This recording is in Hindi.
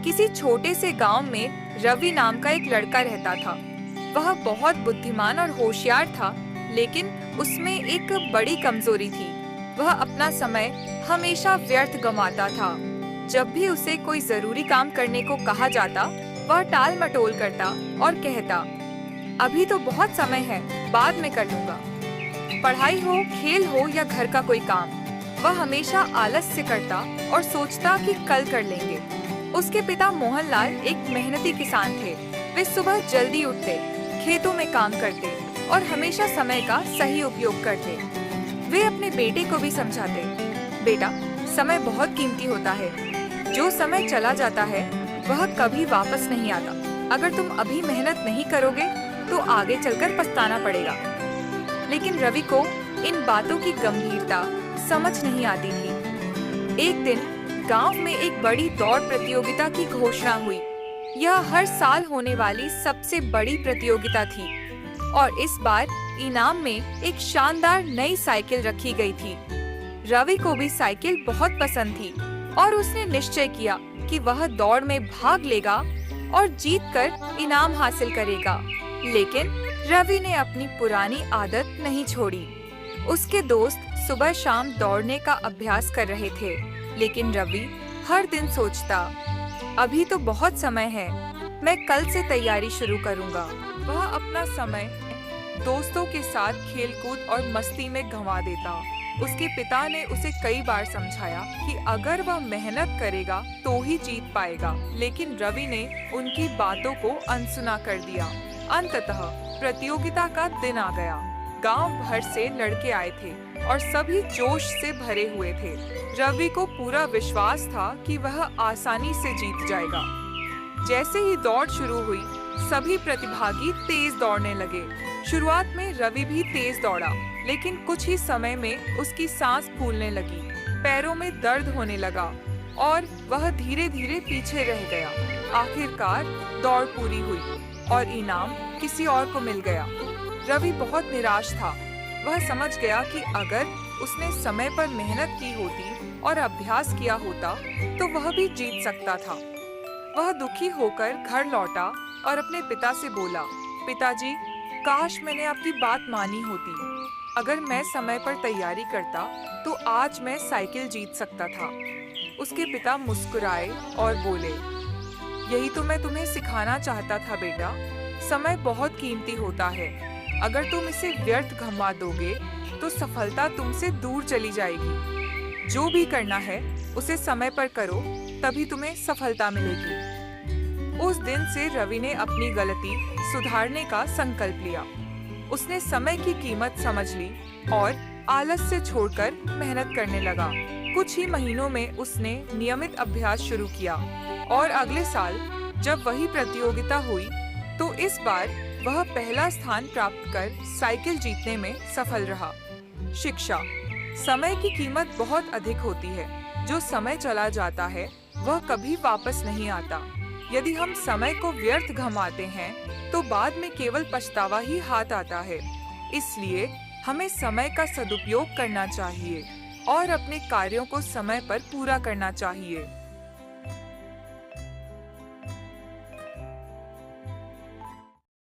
किसी छोटे से गांव में रवि नाम का एक लड़का रहता था। वह बहुत बुद्धिमान और होशियार था, लेकिन उसमें एक बड़ी कमजोरी थी। वह अपना समय हमेशा व्यर्थ गंवाता था। जब भी उसे कोई जरूरी काम करने को कहा जाता, वह टाल मटोल करता और कहता, अभी तो बहुत समय है, बाद में कर लूंगा। पढ़ाई हो, खेल हो या घर का कोई काम, वह हमेशा आलस से करता और सोचता कि कल कर लेंगे। उसके पिता मोहनलाल एक मेहनती किसान थे। वे सुबह जल्दी उठते, खेतों में काम करते और हमेशा समय का सही उपयोग करते। वे अपने बेटे को भी समझाते, बेटा, समय बहुत कीमती होता है। जो समय चला जाता है वह कभी वापस नहीं आता। अगर तुम अभी मेहनत नहीं करोगे तो आगे चलकर पछताना पड़ेगा। लेकिन रवि को इन बातों की गंभीरता समझ नहीं आती थी। एक दिन गांव में एक बड़ी दौड़ प्रतियोगिता की घोषणा हुई। यह हर साल होने वाली सबसे बड़ी प्रतियोगिता थी और इस बार इनाम में एक शानदार नई साइकिल रखी गई थी। रवि को भी साइकिल बहुत पसंद थी और उसने निश्चय किया कि वह दौड़ में भाग लेगा और जीतकर इनाम हासिल करेगा। लेकिन रवि ने अपनी पुरानी आदत नहीं छोड़ी। उसके दोस्त सुबह शाम दौड़ने का अभ्यास कर रहे थे, लेकिन रवि हर दिन सोचता, अभी तो बहुत समय है, मैं कल से तैयारी शुरू करूंगा। वह अपना समय दोस्तों के साथ खेलकूद और मस्ती में गंवा देता। उसके पिता ने उसे कई बार समझाया कि अगर वह मेहनत करेगा तो ही जीत पाएगा, लेकिन रवि ने उनकी बातों को अनसुना कर दिया। अंततः प्रतियोगिता का दिन आ गया। गांव भर से लड़के आए थे और सभी जोश से भरे हुए थे। रवि को पूरा विश्वास था कि वह आसानी से जीत जाएगा। जैसे ही दौड़ शुरू हुई, सभी प्रतिभागी तेज दौड़ने लगे। शुरुआत में रवि भी तेज दौड़ा, लेकिन कुछ ही समय में उसकी सांस फूलने लगी, पैरों में दर्द होने लगा और वह धीरे धीरे पीछे रह गया। आखिरकार दौड़ पूरी हुई और इनाम किसी और को मिल गया। रवि बहुत निराश था। वह समझ गया कि अगर उसने समय पर मेहनत की होती और अभ्यास किया होता तो वह भी जीत सकता था। वह दुखी होकर घर लौटा और अपने पिता से बोला, पिताजी, काश मैंने आपकी बात मानी होती। अगर मैं समय पर तैयारी करता तो आज मैं साइकिल जीत सकता था। उसके पिता मुस्कुराए और बोले, यही तो मैं तुम्हें सिखाना चाहता था बेटा, समय बहुत कीमती होता है। अगर तुम इसे व्यर्थ गंवा दोगे तो सफलता तुमसे दूर चली जाएगी। जो भी करना है उसे समय पर करो, तभी तुम्हें सफलता मिलेगी। उस दिन से रवि ने अपनी गलती सुधारने का संकल्प लिया। उसने समय की कीमत समझ ली और आलस से छोड़कर मेहनत करने लगा। कुछ ही महीनों में उसने नियमित अभ्यास शुरू किया और अगले साल जब वही प्रतियोगिता हुई तो इस बार वह पहला स्थान प्राप्त कर साइकिल जीतने में सफल रहा। शिक्षा, समय की कीमत बहुत अधिक होती है। जो समय चला जाता है वह कभी वापस नहीं आता। यदि हम समय को व्यर्थ गंवाते हैं तो बाद में केवल पछतावा ही हाथ आता है। इसलिए हमें समय का सदुपयोग करना चाहिए और अपने कार्यों को समय पर पूरा करना चाहिए।